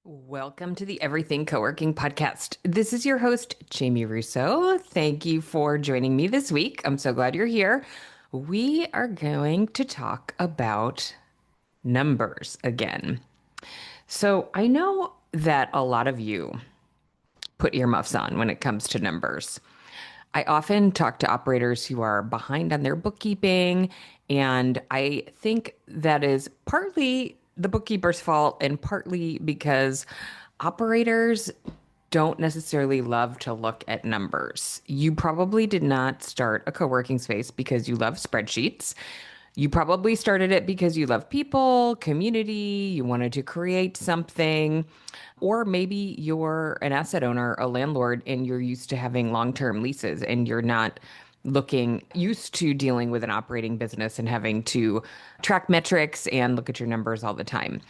Welcome to the Everything Co-working podcast. This is your host, Jamie Russo. Thank you for joining me this week. I'm so glad you're here. We are going to talk about numbers again. So I know that a lot of you put earmuffs on when it comes to numbers. I often talk to operators who are behind on their bookkeeping, and I think that is partly the bookkeeper's fault and partly because operators don't necessarily love to look at numbers. You probably did not start a co-working space because you love spreadsheets. You probably started it because you love people, community, you wanted to create something, or maybe you're an asset owner, a landlord, and you're used to having long-term leases and you're not looking used to dealing with an operating business and having to track metrics and look at your numbers all the time.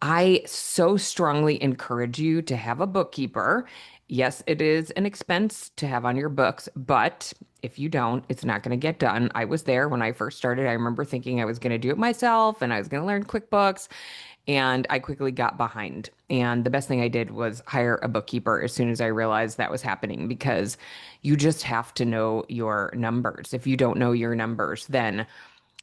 I so strongly encourage you to have a bookkeeper. Yes, it is an expense to have on your books, but if you don't, it's not going to get done. I was there when I first started. I remember thinking I was going to do it myself and I was going to learn QuickBooks, and I quickly got behind. And the best thing I did was hire a bookkeeper as soon as I realized that was happening because you just have to know your numbers. If you don't know your numbers, then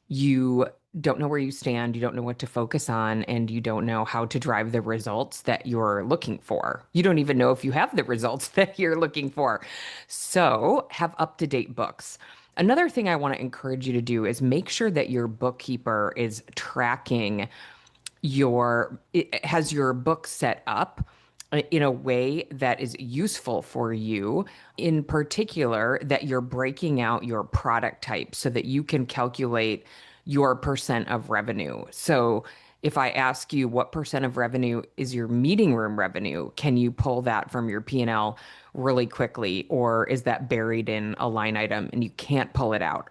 you don't know where you stand, you don't know what to focus on, and you don't know how to drive the results that you're looking for. You don't even know if you have the results that you're looking for. So, have up to date books. Another thing I want to encourage you to do is make sure that your bookkeeper is tracking it has your book set up in a way that is useful for you, in particular that you're breaking out your product type so that you can calculate your percent of revenue. So if I ask you what percent of revenue is your meeting room revenue, can you pull that from your P&L really quickly, or is that buried in a line item and you can't pull it out?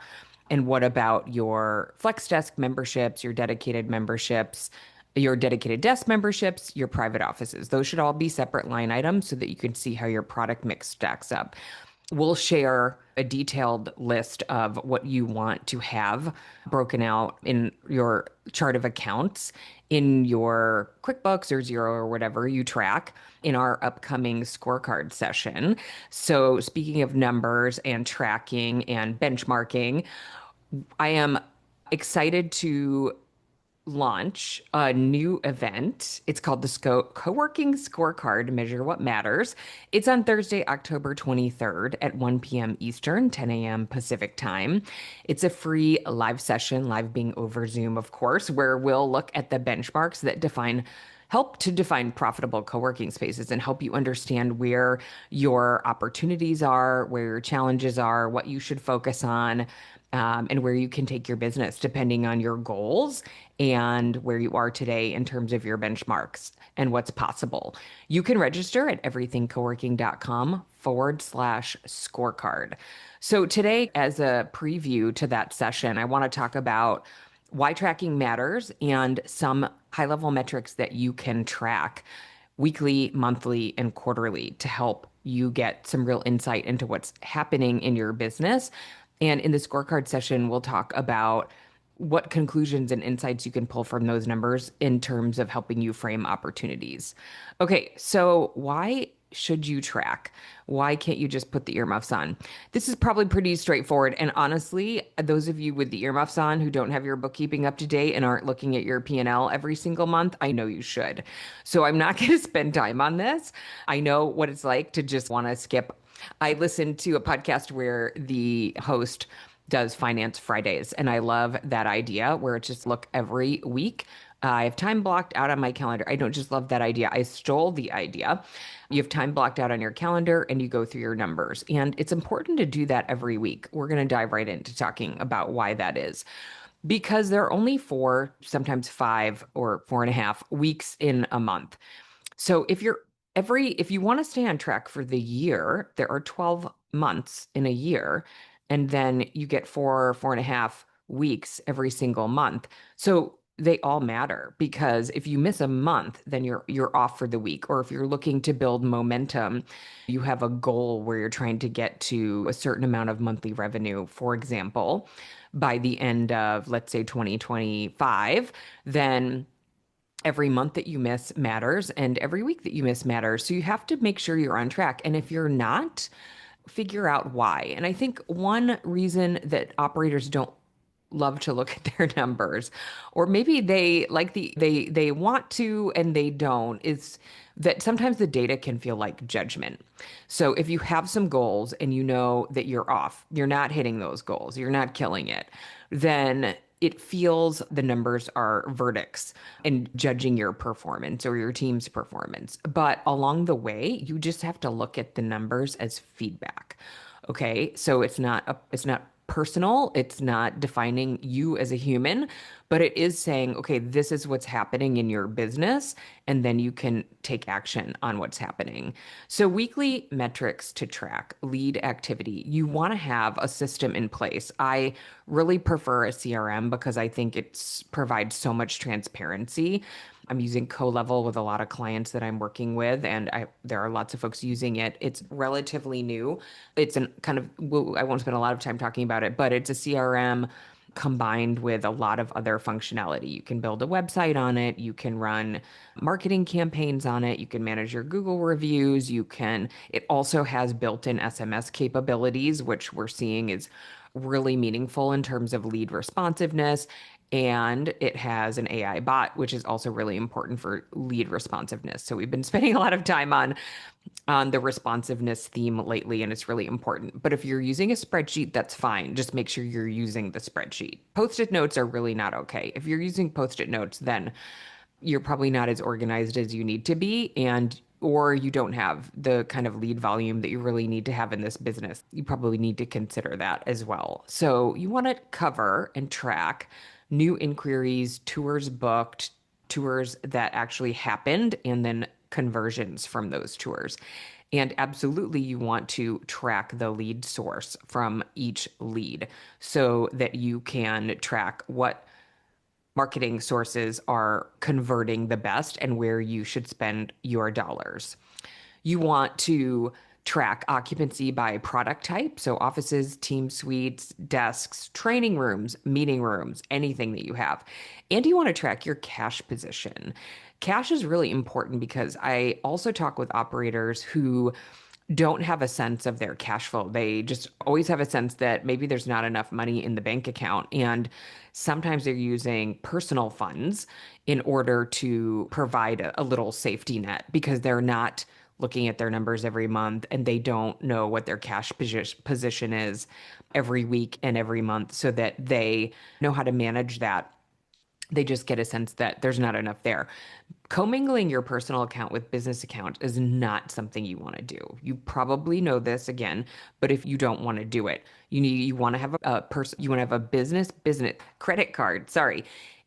And what about your flex desk memberships, your dedicated memberships, your dedicated desk memberships, your private offices? Those should all be separate line items so that you can see how your product mix stacks up. We'll share a detailed list of what you want to have broken out in your chart of accounts in your QuickBooks or Zero or whatever you track in our upcoming scorecard session. So, speaking of numbers and tracking and benchmarking, I am excited to launch a new event. It's called the Co-working Scorecard Measure What Matters. It's on Thursday, October 23rd at 1 p.m. Eastern, 10 a.m. Pacific time. It's a free live session, live being over Zoom, of course, where we'll look at the benchmarks that help to define profitable co-working spaces and help you understand where your opportunities are, where your challenges are, what you should focus on, and where you can take your business depending on your goals and where you are today in terms of your benchmarks and what's possible. You can register at everythingcoworking.com/scorecard. So, today, as a preview to that session, I want to talk about why tracking matters and some high level metrics that you can track weekly, monthly, and quarterly to help you get some real insight into what's happening in your business. And in the scorecard session, we'll talk about what conclusions and insights you can pull from those numbers in terms of helping you frame opportunities. Okay, so why should you track? Why can't you just put the earmuffs on? This is probably pretty straightforward. And honestly, those of you with the earmuffs on who don't have your bookkeeping up to date and aren't looking at your P&L every single month, I know you should. So I'm not going to spend time on this. I know what it's like to just want to skip. I listened to a podcast where the host does Finance Fridays, and I love that idea where it's just look every week. I have time blocked out on my calendar. I don't just love that idea. I stole the idea. You have time blocked out on your calendar and you go through your numbers. And it's important to do that every week. We're going to dive right into talking about why that is. Because there are only four, sometimes 5 or 4.5 weeks in a month. So if you want to stay on track for the year, there are 12 months in a year, and then you get 4.5 weeks every single month. So they all matter because if you miss a month, then you're off for the week. Or if you're looking to build momentum, you have a goal where you're trying to get to a certain amount of monthly revenue, for example, by the end of, let's say, 2025, then Every month that you miss matters, and every week that you miss matters. So you have to make sure you're on track. And if you're not, figure out why. And I think one reason that operators don't love to look at their numbers, or maybe they like they want to and they don't, is that sometimes the data can feel like judgment. So if you have some goals and you know that you're off, you're not hitting those goals, you're not killing it, then it feels the numbers are verdicts and judging your performance or your team's performance. But along the way, you just have to look at the numbers as feedback. Okay? So it's not personal, it's not defining you as a human, but it is saying, okay, this is what's happening in your business, and then you can take action on what's happening. So, weekly metrics to track lead activity. You want to have a system in place. I really prefer a CRM because I think it provides so much transparency. I'm using CoLevel with a lot of clients that I'm working with, and there are lots of folks using it. It's relatively new. It's an kind of, I won't spend a lot of time talking about it, but it's a CRM combined with a lot of other functionality. You can build a website on it, you can run marketing campaigns on it, you can manage your Google reviews, it also has built-in SMS capabilities, which we're seeing is really meaningful in terms of lead responsiveness. And it has an AI bot, which is also really important for lead responsiveness. So we've been spending a lot of time on the responsiveness theme lately, and it's really important. But if you're using a spreadsheet, that's fine. Just make sure you're using the spreadsheet. Post-it notes are really not okay. If you're using post-it notes, then you're probably not as organized as you need to be, and or you don't have the kind of lead volume that you really need to have in this business. You probably need to consider that as well. So you want to cover and track new inquiries, tours booked, tours that actually happened, and then conversions from those tours. And absolutely, you want to track the lead source from each lead so that you can track what marketing sources are converting the best and where you should spend your dollars. You want to track occupancy by product type. So, offices, team suites, desks, training rooms, meeting rooms, anything that you have. And you want to track your cash position. Cash is really important because I also talk with operators who don't have a sense of their cash flow. They just always have a sense that maybe there's not enough money in the bank account. And sometimes they're using personal funds in order to provide a little safety net because they're not looking at their numbers every month and they don't know what their cash position is every week and every month so that they know how to manage that. They just get a sense that there's not enough there. Commingling your personal account with business account is not something you want to do. You probably know this again, but if you don't want to do it, you want to have a person, you want to have a business credit card. Sorry.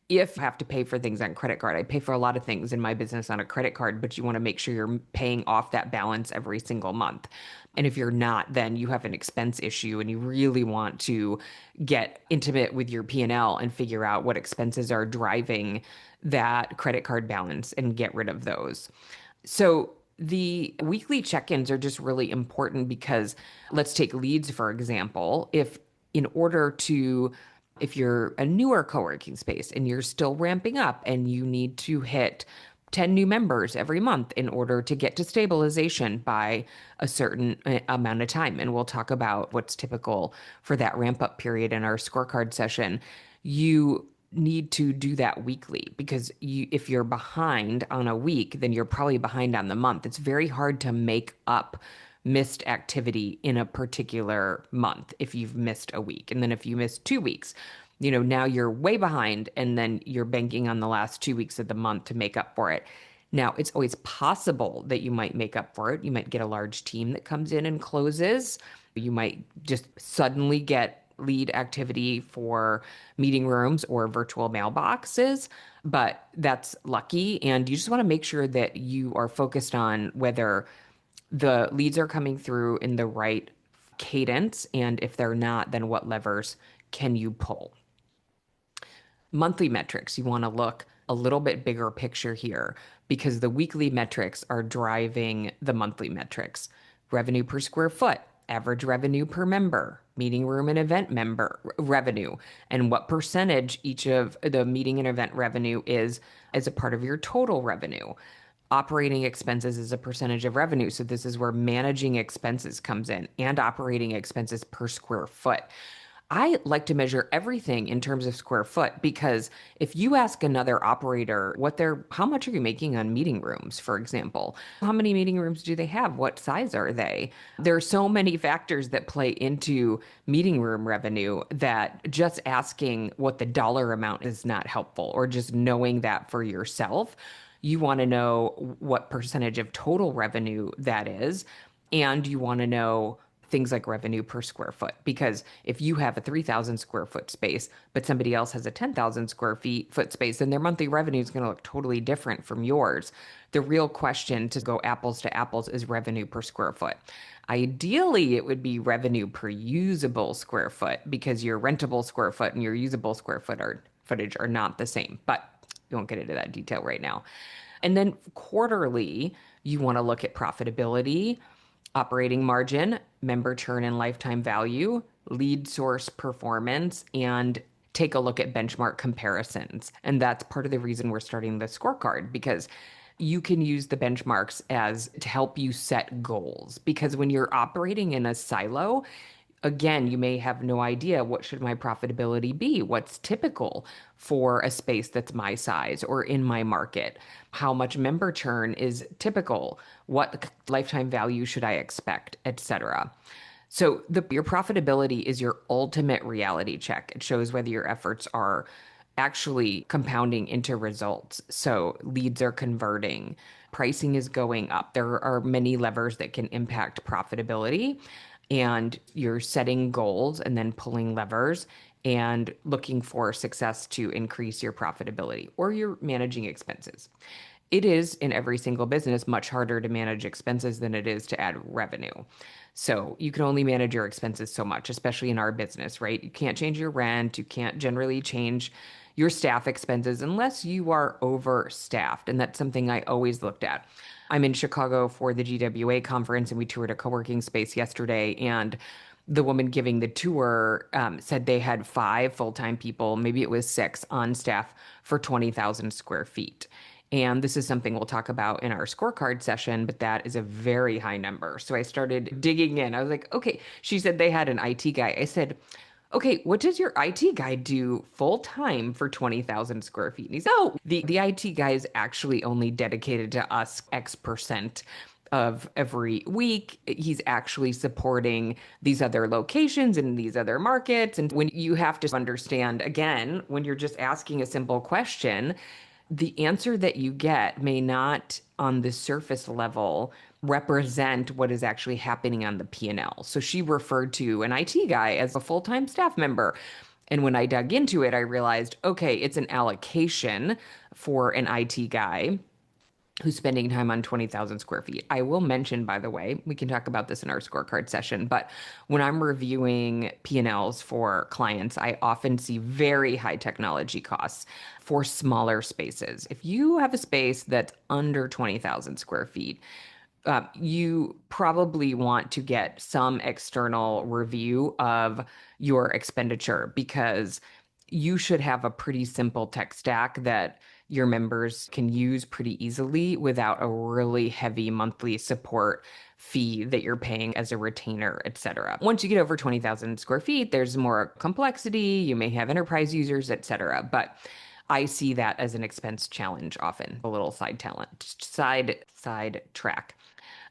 If you have to pay for things on credit card, I pay for a lot of things in my business on a credit card, but you want to make sure you're paying off that balance every single month. And if you're not, then you have an expense issue and you really want to get intimate with your P&L and figure out what expenses are driving that credit card balance and get rid of those. So the weekly check-ins are just really important because let's take leads, for example. If you're a newer co-working space and you're still ramping up and you need to hit 10 new members every month in order to get to stabilization by a certain amount of time. And we'll talk about what's typical for that ramp up period in our scorecard session. You need to do that weekly because if you're behind on a week, then you're probably behind on the month. It's very hard to make up missed activity in a particular month if you've missed a week. And then if you miss 2 weeks, now you're way behind and then you're banking on the last 2 weeks of the month to make up for it. Now, it's always possible that you might make up for it. You might get a large team that comes in and closes. You might just suddenly get lead activity for meeting rooms or virtual mailboxes, but that's lucky. And you just want to make sure that you are focused on whether the leads are coming through in the right cadence. And if they're not, then what levers can you pull? Monthly metrics, you want to look a little bit bigger picture here because the weekly metrics are driving the monthly metrics. Revenue per square foot, average revenue per member, meeting room and event member revenue, and what percentage each of the meeting and event revenue is as a part of your total revenue. Operating expenses is a percentage of revenue. So this is where managing expenses comes in, and operating expenses per square foot. I like to measure everything in terms of square foot because if you ask another operator how much are you making on meeting rooms, for example, how many meeting rooms do they have? What size are they? There are so many factors that play into meeting room revenue that just asking what the dollar amount is not helpful, or just knowing that for yourself. You want to know what percentage of total revenue that is, and you want to know things like revenue per square foot. Because if you have a 3,000 square foot space, but somebody else has a 10,000 foot space, then their monthly revenue is going to look totally different from yours. The real question to go apples to apples is revenue per square foot. Ideally, it would be revenue per usable square foot, because your rentable square foot and your usable footage are not the same. But we won't get into that detail right now. And then quarterly, you want to look at profitability, operating margin, member churn and lifetime value, lead source performance, and take a look at benchmark comparisons. And that's part of the reason we're starting the scorecard, because you can use the benchmarks as to help you set goals. Because when you're operating in a silo, again, you may have no idea, what should my profitability be? What's typical for a space that's my size or in my market? How much member churn is typical? What lifetime value should I expect, etc. So your profitability is your ultimate reality check. It shows whether your efforts are actually compounding into results. So leads are converting, pricing is going up. There are many levers that can impact profitability, and you're setting goals and then pulling levers and looking for success to increase your profitability, or you're managing expenses. It is, in every single business, much harder to manage expenses than it is to add revenue. So you can only manage your expenses so much, especially in our business, right? You can't change your rent. You can't generally change your staff expenses unless you are overstaffed. And that's something I always looked at. I'm in Chicago for the GWA conference, and we toured a co-working space yesterday. And the woman giving the tour said they had 5 full-time people, maybe it was 6 on staff for 20,000 square feet. And this is something we'll talk about in our scorecard session, but that is a very high number. So I started digging in. I was like, okay, she said they had an IT guy. I said, okay, what does your IT guy do full time for 20,000 square feet? And he said, oh, the IT guy is actually only dedicated to us X% of every week. He's actually supporting these other locations and these other markets. And when you have to understand, again, when you're just asking a simple question, the answer that you get may not on the surface level represent what is actually happening on the P&L. So she referred to an IT guy as a full-time staff member. And when I dug into it, I realized, okay, it's an allocation for an IT guy who's spending time on 20,000 square feet. I will mention, by the way, we can talk about this in our scorecard session, but when I'm reviewing P&Ls for clients, I often see very high technology costs for smaller spaces. If you have a space that's under 20,000 square feet, you probably want to get some external review of your expenditure, because you should have a pretty simple tech stack that your members can use pretty easily without a really heavy monthly support fee that you're paying as a retainer, etc. Once you get over 20,000 square feet, there's more complexity. You may have enterprise users, etc. But I see that as an expense challenge often. A little side track.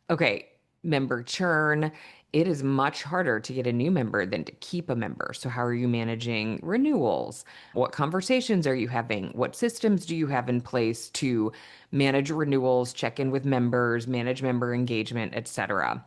Okay, member churn. It is much harder to get a new member than to keep a member. So, how are you managing renewals? What conversations are you having? What systems do you have in place to manage renewals, check in with members, manage member engagement, etc.?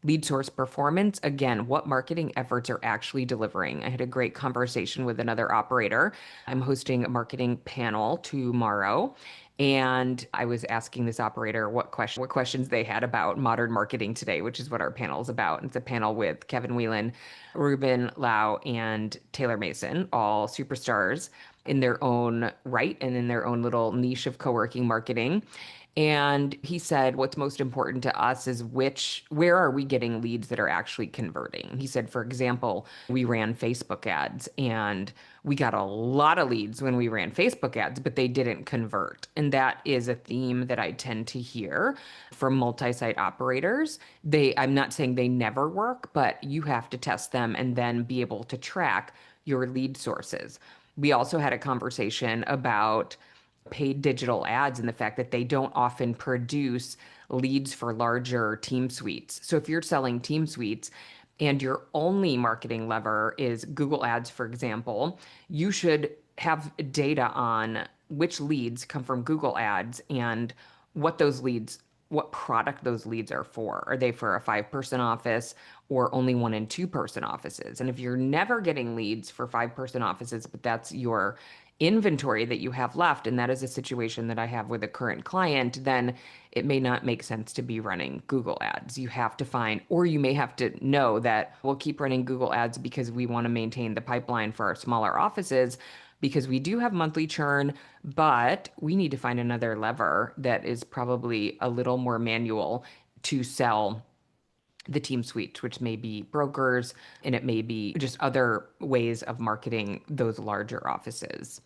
Lead source performance. Again, what marketing efforts are actually delivering? I had a great conversation with another operator. I'm hosting a marketing panel tomorrow. And I was asking this operator what questions they had about modern marketing today, which is what our panel is about. It's a panel with Kevin Whelan, Ruben Lau, and Taylor Mason, all superstars in their own right and in their own little niche of co-working marketing. And he said, what's most important to us is where are we getting leads that are actually converting? He said, for example, we ran Facebook ads and we got a lot of leads when we ran Facebook ads, but they didn't convert. And that is a theme that I tend to hear from multi-site operators. I'm not saying they never work, but you have to test them and then be able to track your lead sources. We also had a conversation about paid digital ads and the fact that they don't often produce leads for larger team suites. So if you're selling team suites and your only marketing lever is Google Ads, for example, you should have data on which leads come from Google Ads and what those leads what product those leads are for. Are they for a 5-person office or only 1 and 2-person offices? And if you're never getting leads for 5-person offices, but that's your inventory that you have left, and that is a situation that I have with a current client, then it may not make sense to be running Google ads. You have to find, or you may have to know that we'll keep running Google ads because we want to maintain the pipeline for our smaller offices because we do have monthly churn, but we need to find another lever that is probably a little more manual to sell the team suite, which may be brokers and it may be just other ways of marketing those larger offices.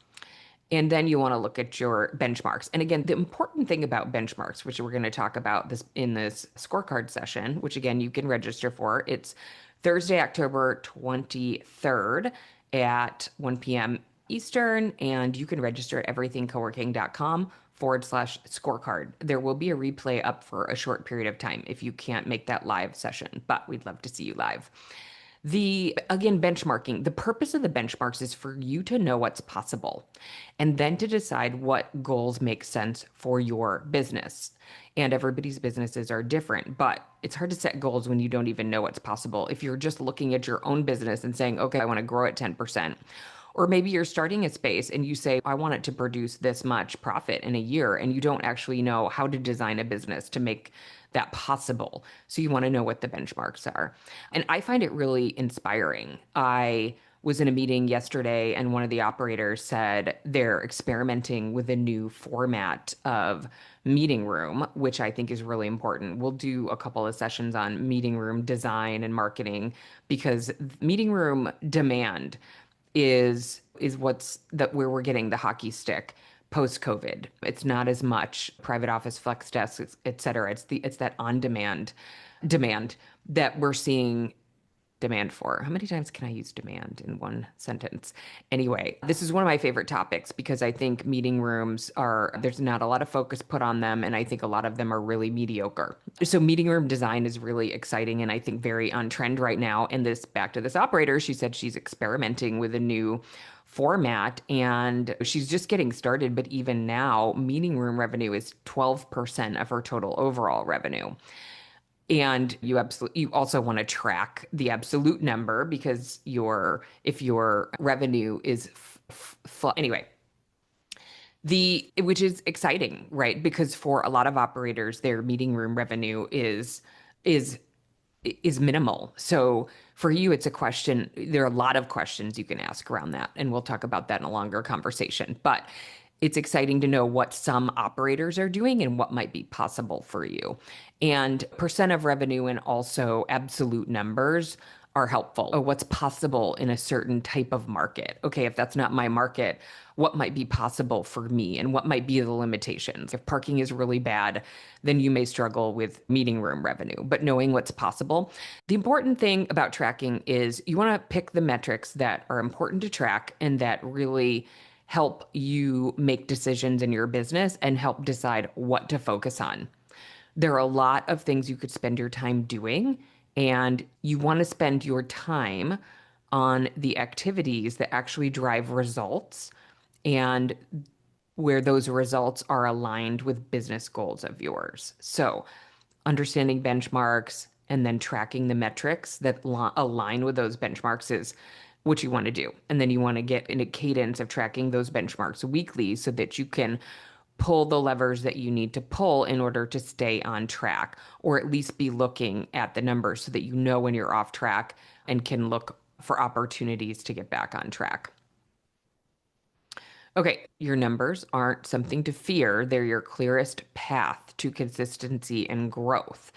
And then you want to look at your benchmarks. And again, the important thing about benchmarks, which we're going to talk about this in this scorecard session, which again you can register for. It's Thursday, October 23rd at 1 p.m. Eastern, and you can register at everythingcoworking.com/scorecard. There will be a replay up for a short period of time if you can't make that live session, but we'd love to see you live. Again, benchmarking, the purpose of the benchmarks is for you to know what's possible and then to decide what goals make sense for your business. And everybody's businesses are different, but it's hard to set goals when you don't even know what's possible. If you're just looking at your own business and saying, okay, I want to grow at 10%. Or maybe you're starting a space and you say, I want it to produce this much profit in a year, and you don't actually know how to design a business to make that possible. So you want to know what the benchmarks are. And I find it really inspiring. I was in a meeting yesterday and one of the operators said they're experimenting with a new format of meeting room, which I think is really important. We'll do a couple of sessions on meeting room design and marketing because meeting room demand is where we're getting the hockey stick post COVID. It's not as much private office flex desks, et cetera. It's that on demand that we're seeing demand for. How many times can I use demand in one sentence? Anyway, this is one of my favorite topics because I think there's not a lot of focus put on them, and I think a lot of them are really mediocre. So meeting room design is really exciting and I think very on trend right now. And back to this operator, she said she's experimenting with a new format and she's just getting started. But even now, meeting room revenue is 12% of her total overall revenue. And you also want to track the absolute number because if your revenue is anyway, which is exciting, right? Because for a lot of operators, their meeting room revenue is minimal. So for you, it's a question. There are a lot of questions you can ask around that, and we'll talk about that in a longer conversation. But it's exciting to know what some operators are doing and what might be possible for you. And percent of revenue and also absolute numbers are helpful. Oh, what's possible in a certain type of market? Okay, if that's not my market, what might be possible for me and what might be the limitations? If parking is really bad, then you may struggle with meeting room revenue, but knowing what's possible. The important thing about tracking is you want to pick the metrics that are important to track and that really help you make decisions in your business and help decide what to focus on. There are a lot of things you could spend your time doing, and you want to spend your time on the activities that actually drive results and where those results are aligned with business goals of yours. So, understanding benchmarks and then tracking the metrics that align with those benchmarks is what you want to do. And then you want to get in a cadence of tracking those benchmarks weekly so that you can pull the levers that you need to pull in order to stay on track, or at least be looking at the numbers so that you know when you're off track and can look for opportunities to get back on track. Okay, your numbers aren't something to fear. They're your clearest path to consistency and growth.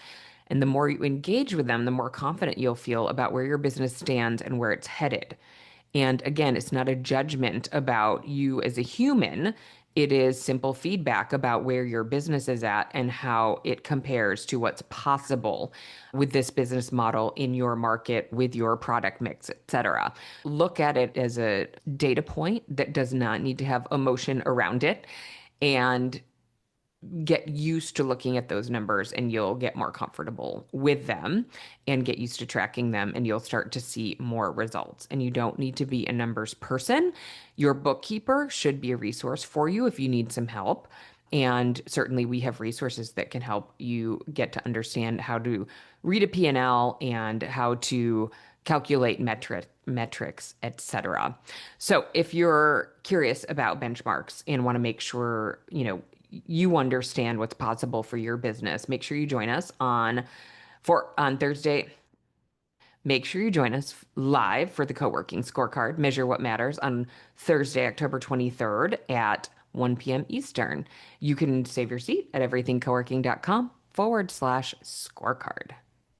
And the more you engage with them, the more confident you'll feel about where your business stands and where it's headed. And again, it's not a judgment about you as a human. It is simple feedback about where your business is at and how it compares to what's possible with this business model in your market, with your product mix, etc. Look at it as a data point that does not need to have emotion around it. And get used to looking at those numbers and you'll get more comfortable with them and get used to tracking them and you'll start to see more results. And you don't need to be a numbers person. Your bookkeeper should be a resource for you if you need some help. And certainly we have resources that can help you get to understand how to read a P&L and how to calculate metrics, etc. So if you're curious about benchmarks and want to make sure, you understand what's possible for your business, make sure you join us on Thursday. Make sure you join us live for the co-working scorecard, Measure What Matters, on Thursday, October 23rd at 1 p.m. Eastern. You can save your seat at everythingcoworking.com/scorecard.